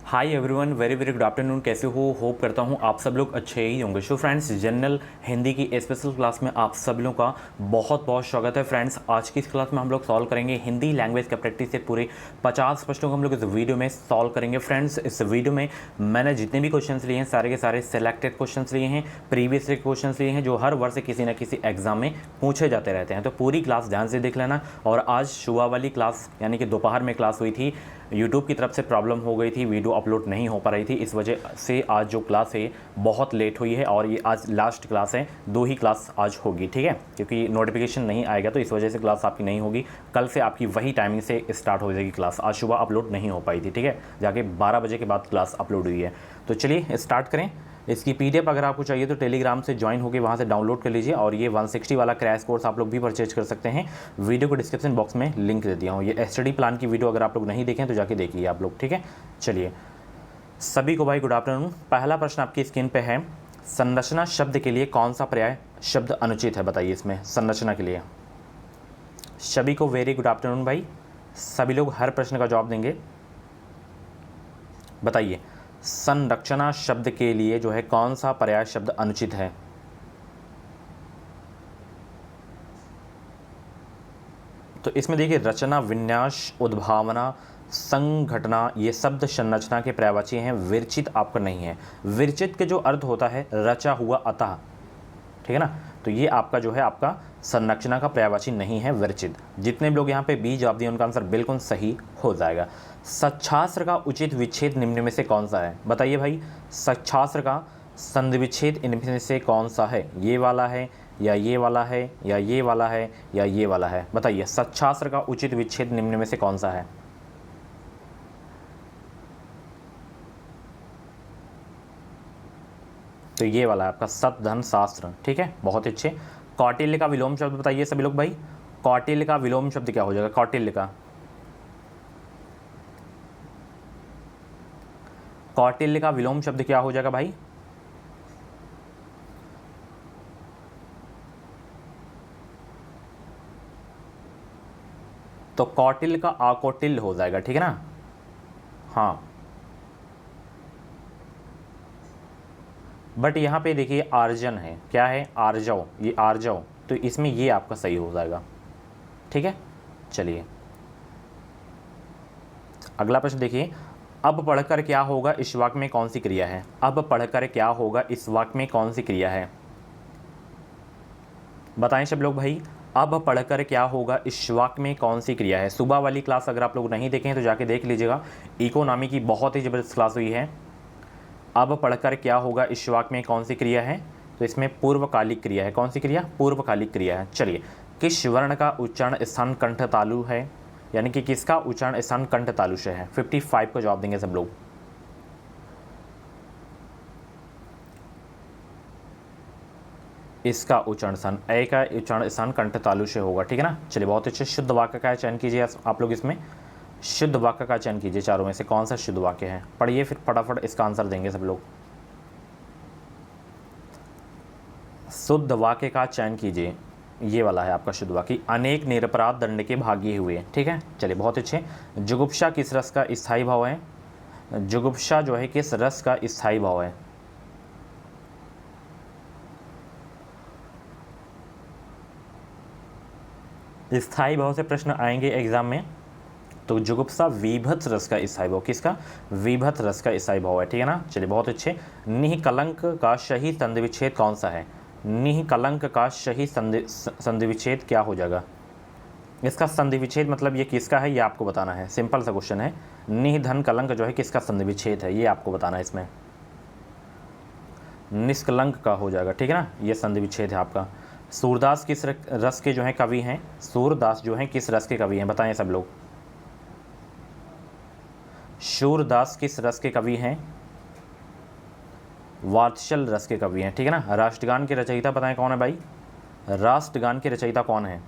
Hi everyone, very very good afternoon. कैसे हो? Hope करता हूँ आप सब लोग अच्छे ही होंगे। सो फ्रेंड्स, जनरल हिंदी की स्पेशल क्लास में आप सब लोगों का बहुत बहुत स्वागत है। फ्रेंड्स, आज की इस क्लास में हम लोग सॉल्व करेंगे हिंदी लैंग्वेज का प्रैक्टिस से पूरे 50 प्रश्नों को हम लोग इस वीडियो में सॉल्व करेंगे। फ्रेंड्स, इस वीडियो में मैंने जितने भी क्वेश्चन लिए हैं सारे के सारे सिलेक्टेड क्वेश्चन लिए हैं, प्रीवियस क्वेश्चन लिए हैं जो हर वर्ष से किसी न किसी एग्जाम में पूछे जाते रहते हैं। तो पूरी क्लास ध्यान से देख लेना। और आज सुबह वाली क्लास यानी कि दोपहर में क्लास हुई थी, यूट्यूब की तरफ से प्रॉब्लम हो गई थी, वीडियो अपलोड नहीं हो पा रही थी, इस वजह से आज जो क्लास है बहुत लेट हुई है और ये आज लास्ट क्लास है। 2 ही क्लास आज होगी, ठीक है, क्योंकि नोटिफिकेशन नहीं आएगा तो इस वजह से क्लास आपकी नहीं होगी। कल से आपकी वही टाइमिंग से स्टार्ट हो जाएगी क्लास। आज सुबह अपलोड नहीं हो पाई थी, ठीक है, जाके 12 बजे के बाद क्लास अपलोड हुई है। तो चलिए स्टार्ट करें। इसकी पीडीएफ अगर आपको चाहिए तो टेलीग्राम से ज्वाइन होकर वहाँ से डाउनलोड कर लीजिए। और ये 160 वाला क्रैश कोर्स आप लोग भी परचेज कर सकते हैं। वीडियो को डिस्क्रिप्शन बॉक्स में लिंक दे दिया हूँ। ये स्टडी प्लान की वीडियो अगर आप लोग नहीं देखें तो जाके देखिए आप लोग, ठीक है। चलिए, सभी को भाई गुड आफ्टरनून। पहला प्रश्न आपकी स्क्रीन पे है, संरचना शब्द के लिए कौन सा पर्याय शब्द अनुचित है? बताइए इसमें संरचना के लिए। सभी को वेरी गुड आफ्टरनून भाई। सभी लोग हर प्रश्न का जवाब देंगे। बताइए, संरचना शब्द के लिए जो है कौन सा पर्याय शब्द अनुचित है? तो इसमें देखिए, रचना, विन्यास, उद्भावना, संघटना, ये शब्द संरचना के पर्यायवाची हैं। विरचित आपका नहीं है। विरचित के जो अर्थ होता है रचा हुआ, अतः, ठीक है ना, तो ये आपका जो है आपका संरचना का पर्यायवाची नहीं है विरचित। जितने भी लोग यहाँ पे बी जवाब दिए उनका आंसर बिल्कुल सही हो जाएगा। सच्छास्त्र का उचित विच्छेद निम्न में से कौन सा है? बताइए भाई, सच्छास्त्र का संधि विच्छेद इनमें से कौन सा है? ये वाला है या ये वाला है या ये वाला है या ये वाला है? बताइए, सच्छास्त्र का उचित विच्छेद निम्न में से कौन सा है? तो ये वाला है आपका सत धन शास्त्र, ठीक है, बहुत अच्छे। कौटिल्य का विलोम शब्द बताइए सभी लोग भाई। कौटिल्य का विलोम शब्द क्या हो जाएगा? कौटिल्य का विलोम शब्द क्या हो जाएगा भाई? तो कौटिल्य का आकौटिल्य हो जाएगा, ठीक है ना। हाँ, बट यहाँ पे देखिए आर्जन है, क्या है? आर्जव, ये आर्जव, तो इसमें ये आपका सही हो जाएगा, ठीक है। चलिए अगला प्रश्न देखिए, अब पढ़कर क्या होगा इस वाक्य में कौन सी क्रिया है? अब पढ़कर क्या होगा इस वाक्य में कौन सी क्रिया है? बताएं सब लोग भाई, अब पढ़कर क्या होगा इस वाक्य में कौन सी क्रिया है? सुबह वाली क्लास अगर आप लोग नहीं देखें तो जाके देख लीजिएगा, इकोनॉमी की बहुत ही ज़बरदस्त क्लास हुई है। अब पढ़कर क्या होगा इस वाक्य में कौन सी क्रिया है? तो इसमें पूर्वकालिक क्रिया है। कौन सी क्रिया? पूर्वकालिक क्रिया है। चलिए, किस वर्ण का उच्चारण स्थान कंठ तालु है? यानी कि किसका उच्चारण स्थान कंठ तालु से है? 55 का जवाब देंगे सब लोग। इसका उच्चारण स्थान, ए का उच्चारण स्थान कंठ तालु से होगा, ठीक है ना। चलिए बहुत अच्छे। शुद्ध वाक्य का चयन कीजिए आप लोग। इसमें शुद्ध वाक्य का चयन कीजिए, चारों में से कौन सा शुद्ध वाक्य है? पढ़िए फिर फटाफट इसका आंसर देंगे सब लोग। शुद्ध वाक्य का चयन कीजिए, ये वाला है आपका शुद्ध वाक्य। अनेक निरपराध दंड के भागी हुए, ठीक है। चलिए बहुत अच्छे। जुगुप्सा किस रस का स्थायी भाव है? जुगुप्सा जो है किस रस का स्थायी भाव है? स्थायी भाव से प्रश्न आएंगे एग्जाम में, तो जुगुप्सा विभत्स रस का स्थायी भाव। किसका? विभत्स रस का स्थायी भाव है, ठीक है ना। चलिए बहुत अच्छे। निःकलंक का सही संधि विच्छेद कौन सा है? निःकलंक का सही संधि विच्छेद क्या हो जाएगा? इसका संधि विच्छेद मतलब ये किसका है, ये आपको बताना है। सिंपल सा क्वेश्चन है। निः धन कलंक जो है किसका संधि विच्छेद है, ये आपको बताना है। इसमें निष्कलंक का हो जाएगा, ठीक है ना, ये संधि विच्छेद है आपका। सूरदास किस रस के जो है कवि हैं? सूरदास जो है किस रस के कवि हैं? बताएं सब लोग। सूरदास किस रस के कवि हैं? वात्सल रस के कवि हैं, ठीक है ना। राष्ट्रगान के रचयिता बताएं कौन है भाई? राष्ट्रगान के रचयिता कौन है?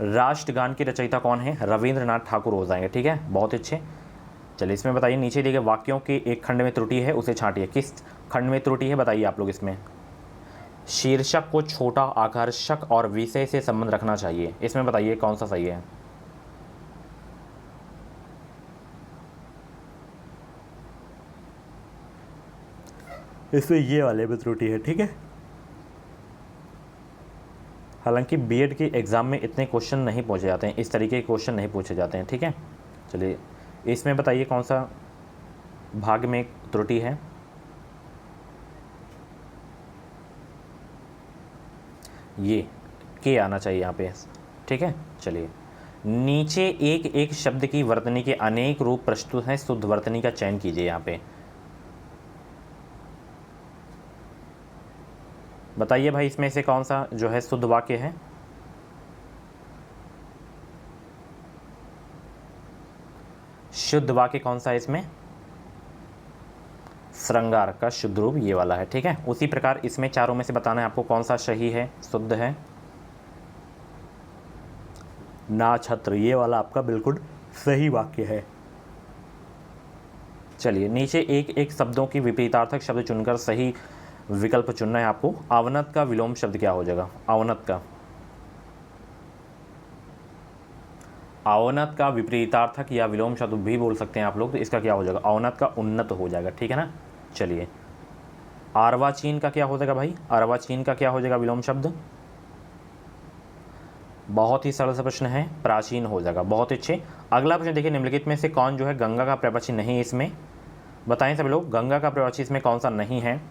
राष्ट्रगान के रचयिता कौन है? रविंद्रनाथ ठाकुर हो जाएंगे, ठीक है, बहुत अच्छे। चलिए इसमें बताइए, नीचे दिए गए वाक्यों के एक खंड में त्रुटि है, उसे छांटिए। किस खंड में त्रुटि है बताइए आप लोग। इसमें शीर्षक को छोटा, आकर्षक और विषय से संबंध रखना चाहिए, इसमें बताइए कौन सा सही है? इसमें ये वाले में त्रुटि है, ठीक है। हालांकि बीएड के एग्ज़ाम में इतने क्वेश्चन नहीं पूछे जाते हैं, इस तरीके के क्वेश्चन नहीं पूछे जाते हैं, ठीक है। चलिए इसमें बताइए कौन सा भाग में त्रुटि है। ये के आना चाहिए यहाँ पे, ठीक है। चलिए नीचे एक एक शब्द की वर्तनी के अनेक रूप प्रस्तुत हैं, शुद्ध वर्तनी का चयन कीजिए। यहाँ पे बताइए भाई इसमें से कौन सा जो है शुद्ध वाक्य है। शुद्ध वाक्य कौन सा है इसमें? श्रृंगार का शुद्ध रूप ये वाला है, ठीक है। उसी प्रकार इसमें चारों में से बताना है आपको कौन सा सही है, शुद्ध है। ना छत्र ये वाला आपका बिल्कुल सही वाक्य है। चलिए नीचे एक एक शब्दों की विपरीतार्थक शब्द चुनकर सही विकल्प चुनना है आपको। अवनत का विलोम शब्द क्या हो जाएगा? अवनत का विपरीतार्थक या विलोम शब्द भी बोल सकते हैं आप लोग, तो इसका क्या हो जाएगा? अवनत का उन्नत हो जाएगा, ठीक है ना। चलिए अर्वाचीन का क्या हो जाएगा भाई? अर्वाचीन का क्या हो जाएगा विलोम शब्द? बहुत ही सरल सा प्रश्न है, प्राचीन हो जाएगा। बहुत अच्छे। अगला प्रश्न देखिए, निम्नलिखित में से कौन जो है गंगा का प्रवाची नहीं है इसमें? बताएं सब लोग, गंगा का प्रवाची इसमें कौन सा नहीं है?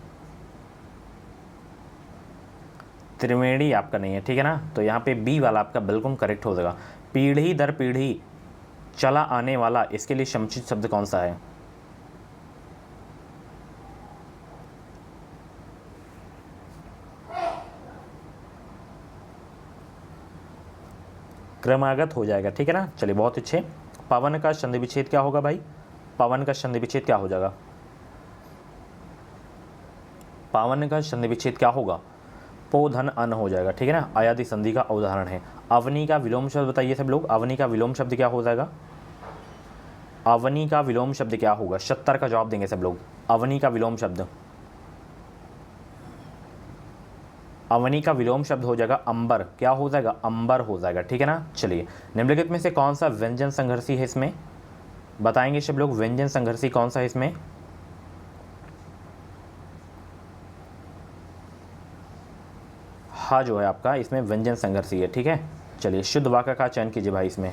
त्रिवेणी आपका नहीं है, ठीक है ना। तो यहाँ पे बी वाला आपका बिल्कुल करेक्ट हो जाएगा। पीढ़ी दर पीढ़ी चला आने वाला, इसके लिए समुचित शब्द कौन सा है? क्रमागत हो जाएगा, ठीक है ना। चलिए बहुत अच्छे। पवन का संधि विच्छेद क्या होगा भाई? पवन का संधि विच्छेद क्या हो जाएगा? पावन का संधि विच्छेद क्या होगा? पो धन अन हो जाएगा, ठीक है ना। अयादि संधि का उदाहरण है। अवनी का विलोम शब्द बताइए सब लोग, अवनी का विलोम शब्द क्या हो जाएगा? अवनी का विलोम शब्द क्या होगा? 70 का जवाब देंगे सब लोग। अवनी का विलोम शब्द, अवनी का विलोम शब्द हो जाएगा अंबर। क्या हो जाएगा? अंबर हो जाएगा, ठीक है ना। चलिए निम्नलिखित में से कौन सा व्यंजन संघर्षी है इसमें? बताएंगे सब लोग, व्यंजन संघर्षी कौन सा है इसमें? हा जो है आपका इसमें व्यंजन संघर्षी है, ठीक है। चलिए शुद्ध वाक्य का चयन कीजिए भाई इसमें,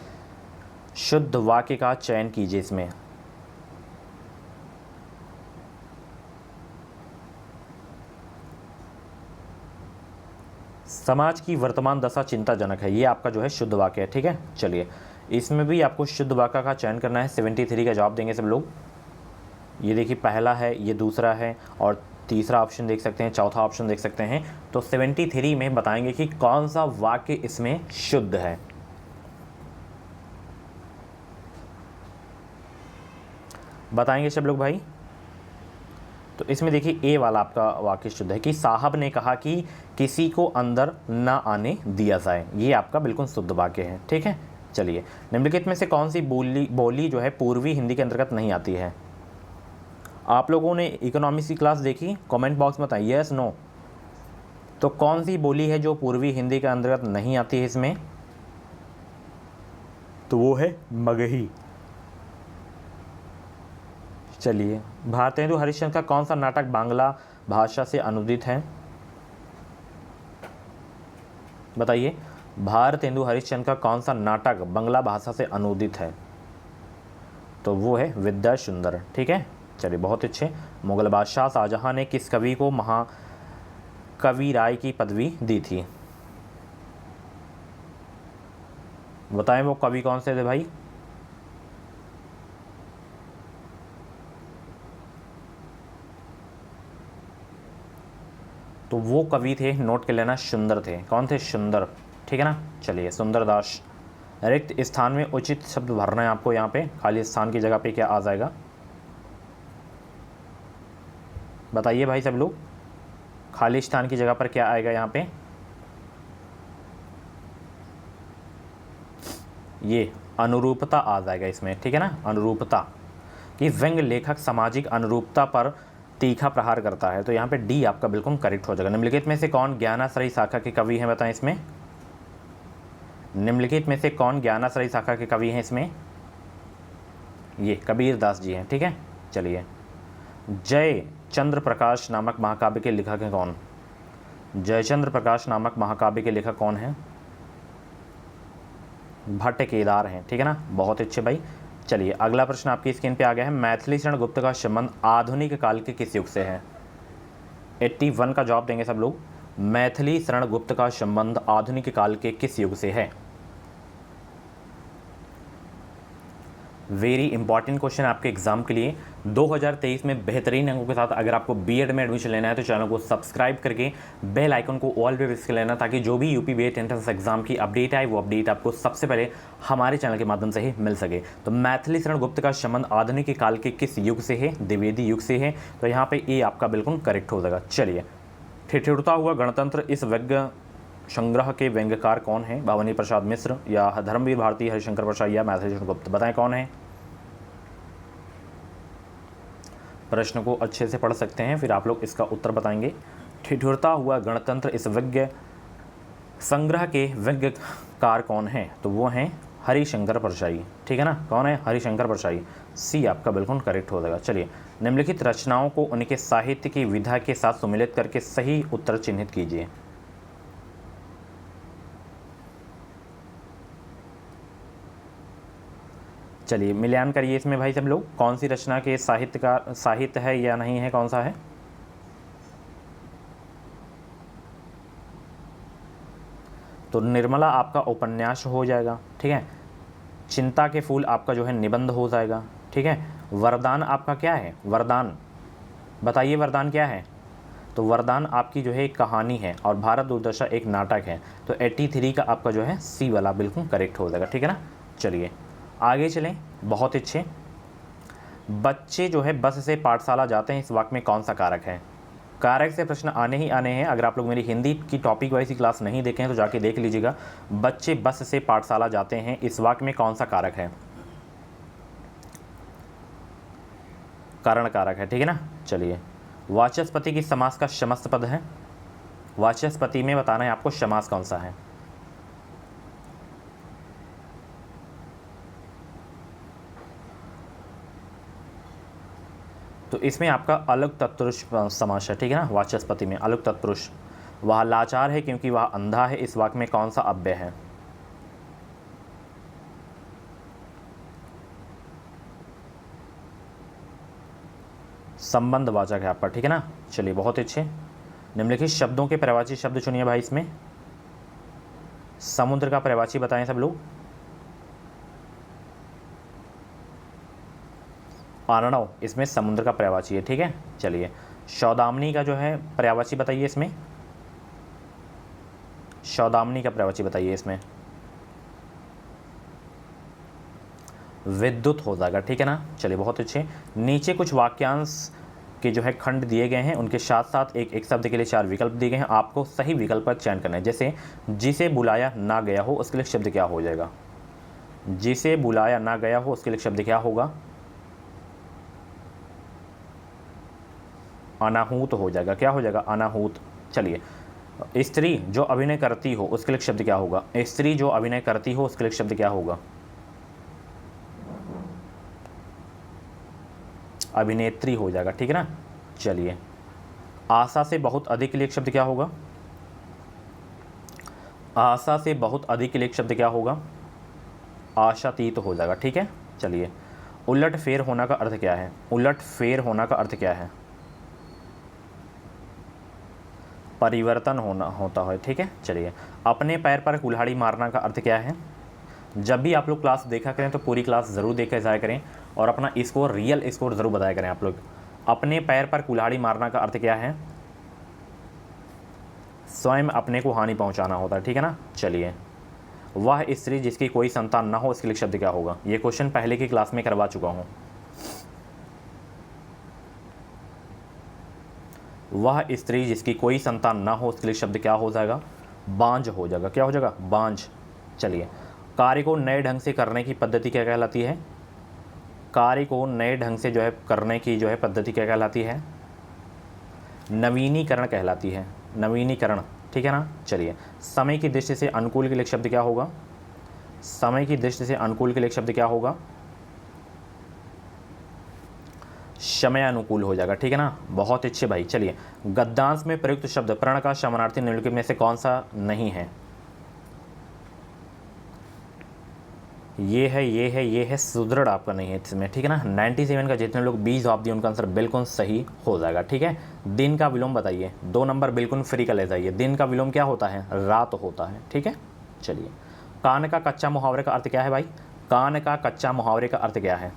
शुद्ध वाक्य का चयन कीजिए इसमें। समाज की वर्तमान दशा चिंताजनक है, ये आपका जो है शुद्ध वाक्य है, ठीक है। चलिए इसमें भी आपको शुद्ध वाक्य का चयन करना है। 73 का जवाब देंगे सब लोग। ये देखिए पहला है, ये दूसरा है और तीसरा ऑप्शन देख सकते हैं, चौथा ऑप्शन देख सकते हैं। तो 73 में बताएंगे कि कौन सा वाक्य इसमें शुद्ध है। बताएंगे सब लोग भाई। तो इसमें देखिए ए वाला आपका वाक्य शुद्ध है कि साहब ने कहा कि किसी को अंदर ना आने दिया जाए, ये आपका बिल्कुल शुद्ध वाक्य है, ठीक है। चलिए निम्नलिखित में से कौन सी बोली जो है पूर्वी हिंदी के अंतर्गत नहीं आती है? आप लोगों ने इकोनॉमिक्स की क्लास देखी? कमेंट बॉक्स में बताइए यस नो। तो कौन सी बोली है जो पूर्वी हिंदी के अंतर्गत नहीं आती है इसमें? तो वो है मगही। चलिए भारतेंदु हरिश्चंद्र का कौन सा नाटक बांग्ला भाषा से अनुदित है? बताइए भारतेंदु हरिश्चंद्र का कौन सा नाटक बांग्ला भाषा से अनुदित है? तो वो है विद्या सुंदर, ठीक है। चलिए बहुत अच्छे। मुगल बादशाह शाहजहां ने किस कवि को महाकवि राय की पदवी दी थी? बताएं वो कवि कौन से थे भाई? तो वो कवि थे, नोट कर लेना, सुंदर थे। कौन थे? सुंदर, ठीक है ना। चलिए सुंदरदास। रिक्त स्थान में उचित शब्द भरना है आपको। यहाँ पे खाली स्थान की जगह पे क्या आ जाएगा? बताइए भाई सब लोग, खाली स्थान की जगह पर क्या आएगा यहाँ पे? ये अनुरूपता आ जाएगा इसमें, ठीक है ना। अनुरूपता कि व्यंग्य लेखक सामाजिक अनुरूपता पर तीखा प्रहार करता है, तो यहाँ पे डी आपका बिल्कुल करेक्ट हो जाएगा। निम्नलिखित में से कौन ज्ञानाश्रयी शाखा के कवि हैं? बताएं इसमें, निम्नलिखित में से कौन ज्ञानाश्रयी शाखा के कवि हैं इसमें? ये कबीर दास जी हैं, ठीक है। चलिए जय जयचंद्र प्रकाश नामक महाकाव्य के लेखक हैं कौन? जयचंद्र प्रकाश नामक महाकाव्य के लेखक कौन है? भट्ट केदार हैं, ठीक है ना, बहुत अच्छे भाई। चलिए अगला प्रश्न आपकी स्क्रीन पे आ गया है। मैथिली शरण गुप्त का संबंध आधुनिक काल के किस युग से है? 81 का जवाब देंगे सब लोग। मैथिली शरण गुप्त का संबंध आधुनिक काल के किस युग से है? वेरी इंपॉर्टेंट क्वेश्चन आपके एग्जाम के लिए। 2023 में बेहतरीन अंकों के साथ अगर आपको बीएड में एडमिशन लेना है तो चैनल को सब्सक्राइब करके बेल आइकन को ऑल पे प्रेस कर लेना, ताकि जो भी यूपी बीएड एंट्रेंस एग्जाम की अपडेट आए वो अपडेट आपको सबसे पहले हमारे चैनल के माध्यम से ही मिल सके। तो मैथिली शरण गुप्त का संबंध आधुनिक काल के किस युग से है? द्विवेदी युग से है। तो यहाँ पे ये आपका बिल्कुल करेक्ट हो जाएगा। चलिए, ठिठुरता हुआ गणतंत्र इस व्यंग्य संग्रह के व्यंग्यकार कौन है? भवानी प्रसाद मिश्र या धर्मवीर भारती, हरिशंकर प्रसाद या मैथिली शरण गुप्त? बताएं कौन है? प्रश्न को अच्छे से पढ़ सकते हैं, फिर आप लोग इसका उत्तर बताएंगे। ठिठुरता हुआ गणतंत्र इस व्यंग्य संग्रह के व्यंग्यकार कौन है? तो वो हैं हरिशंकर परसाई, ठीक है ना। कौन है? हरिशंकर परसाई। सी आपका बिल्कुल करेक्ट हो जाएगा। चलिए, निम्नलिखित रचनाओं को उनके साहित्य की विधा के साथ सुमिलित करके सही उत्तर चिन्हित कीजिए। चलिए मिलान करिए इसमें भाई सब लोग, कौन सी रचना के साहित्य है या नहीं है, कौन सा है? तो निर्मला आपका उपन्यास हो जाएगा, ठीक है। चिंता के फूल आपका जो है निबंध हो जाएगा, ठीक है। वरदान आपका क्या है? वरदान बताइए, वरदान क्या है? तो वरदान आपकी जो है एक कहानी है और भारत दुर्दशा एक नाटक है। तो 83 का आपका जो है सी वाला बिल्कुल करेक्ट हो जाएगा, ठीक है ना। चलिए आगे चलें। बहुत अच्छे। बच्चे जो है बस से पाठशाला जाते हैं, इस वाक्य में कौन सा कारक है? कारक से प्रश्न आने ही आने हैं। अगर आप लोग मेरी हिंदी की टॉपिक वाइज क्लास नहीं देखे हैं तो जाके देख लीजिएगा। बच्चे बस से पाठशाला जाते हैं, इस वाक्य में कौन सा कारक है? कारण कारक है, ठीक है ना। चलिए, वाचस्पति की समास का समस्त पद है। वाचस्पति में बताना है आपको समास कौन सा है। तो इसमें आपका अलग तत्पुरुष समास है, ठीक है ना। वाचस्पति में अलग तत्पुरुष। वह लाचार है क्योंकि वह अंधा है, इस वाक्य में कौन सा अव्यय है? संबंधवाचक है आपका, ठीक है ना। चलिए बहुत अच्छे। निम्नलिखित शब्दों के पर्यायवाची शब्द चुनिए भाई। इसमें समुद्र का पर्यायवाची बताएं सब लोग। अर्णव इसमें समुद्र का पर्यायवाची है, ठीक है। चलिए, सौदामिनी का जो है पर्यायवाची बताइए। इसमें सौदामिनी का पर्यायवाची बताइए। इसमें विद्युत हो जाएगा, ठीक है ना। चलिए बहुत अच्छे। नीचे कुछ वाक्यांश के जो है खंड दिए गए हैं, उनके साथ साथ एक शब्द के लिए 4 विकल्प दिए गए हैं। आपको सही विकल्प का चयन करना है। जैसे जिसे बुलाया ना गया हो, उसके लिए शब्द क्या हो जाएगा? जिसे बुलाया ना गया हो उसके लिए शब्द क्या होगा? अनाहूत हो जाएगा। क्या हो जाएगा? अनाहूत। चलिए, स्त्री जो अभिनय करती हो उसके लिए शब्द क्या होगा? स्त्री जो अभिनय करती हो उसके लिए शब्द क्या होगा? अभिनेत्री हो जाएगा, ठीक है ना। चलिए, आशा से बहुत अधिक के लिए शब्द क्या होगा? आशा से बहुत अधिक के लिए शब्द क्या होगा? आशातीत हो जाएगा, ठीक है। चलिए, उलट फेर होना का अर्थ क्या है? उलट फेर होना का अर्थ क्या है? परिवर्तन होना होता है, ठीक है। चलिए, अपने पैर पर कुल्हाड़ी मारना का अर्थ क्या है? जब भी आप लोग क्लास देखा करें तो पूरी क्लास ज़रूर देखा जाया करें और अपना स्कोर, रियल स्कोर ज़रूर बताया करें आप लोग। अपने पैर पर कुल्हाड़ी मारना का अर्थ क्या है? स्वयं अपने को हानि पहुंचाना होता है, ठीक है ना। चलिए, वह स्त्री जिसकी कोई संतान ना हो, इसके लिए शब्द क्या होगा? ये क्वेश्चन पहले की क्लास में करवा चुका हूँ। वह स्त्री जिसकी कोई संतान ना हो उसके लिए शब्द क्या हो जाएगा? बांझ हो जाएगा। क्या हो जाएगा? बांझ। चलिए, कार्य को नए ढंग से करने की पद्धति क्या कहलाती है? कार्य को नए ढंग से जो है करने की जो है पद्धति क्या कहलाती है? नवीनीकरण कहलाती है। नवीनीकरण, ठीक है ना। चलिए, समय की दृष्टि से अनुकूल के लिए शब्द क्या होगा? समय की दृष्टि से अनुकूल के लिए शब्द क्या होगा? समयानुकूल हो जाएगा, ठीक है ना। बहुत अच्छे भाई। चलिए, गद्यांश में प्रयुक्त शब्द प्रण का समानार्थी निम्नलिखित में से कौन सा नहीं है? ये है सुदृढ़ आपका नहीं है इसमें, ठीक है ना। 97 का जितने लोग 20 जवाब दिए उनका आंसर बिल्कुल सही हो जाएगा, ठीक है। दिन का विलोम बताइए, 2 नंबर बिल्कुल फ्री का ले जाइए। दिन का विलोम क्या होता है? रात होता है, ठीक है। चलिए, कान का कच्चा मुहावरे का अर्थ क्या है भाई? कान का कच्चा मुहावरे का अर्थ क्या है?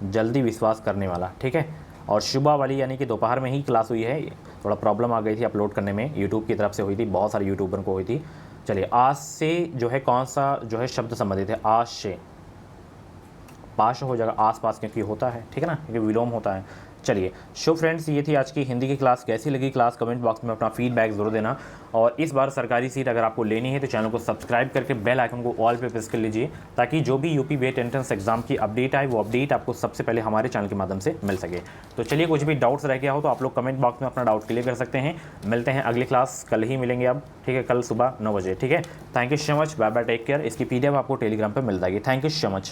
जल्दी विश्वास करने वाला, ठीक है। और सुबह वाली यानी कि दोपहर में ही क्लास हुई है, थोड़ा प्रॉब्लम आ गई थी अपलोड करने में, यूट्यूब की तरफ से हुई थी, बहुत सारे यूट्यूबर को हुई थी। चलिए, आज से जो है कौन सा जो है शब्द संबंधित है? आज से पास हो जाएगा, आसपास, क्योंकि होता है, ठीक है ना, क्योंकि विलोम होता है। चलिए, शो फ्रेंड्स, ये थी आज की हिंदी की क्लास। कैसी लगी क्लास कमेंट बॉक्स में अपना फीडबैक जरूर देना। और इस बार सरकारी सीट अगर आपको लेनी है तो चैनल को सब्सक्राइब करके बेल आइकन को ऑल पे प्रेस कर लीजिए, ताकि जो भी यूपी वेट एंट्रेंस एग्जाम की अपडेट आए वो अपडेट आपको सबसे पहले हमारे चैनल के माध्यम से मिल सके। तो चलिए, कुछ भी डाउट्स रह गया हो तो आप लोग कमेंट बॉक्स में अपना डाउट क्लियर कर सकते हैं। मिलते हैं अगली क्लास, कल ही मिलेंगे अब, ठीक है, कल सुबह 9 बजे, ठीक है। Thank you so much, bye bye, take care. इसकी PDF आपको टेलीग्राम पर मिल जाएगी। Thank you so much.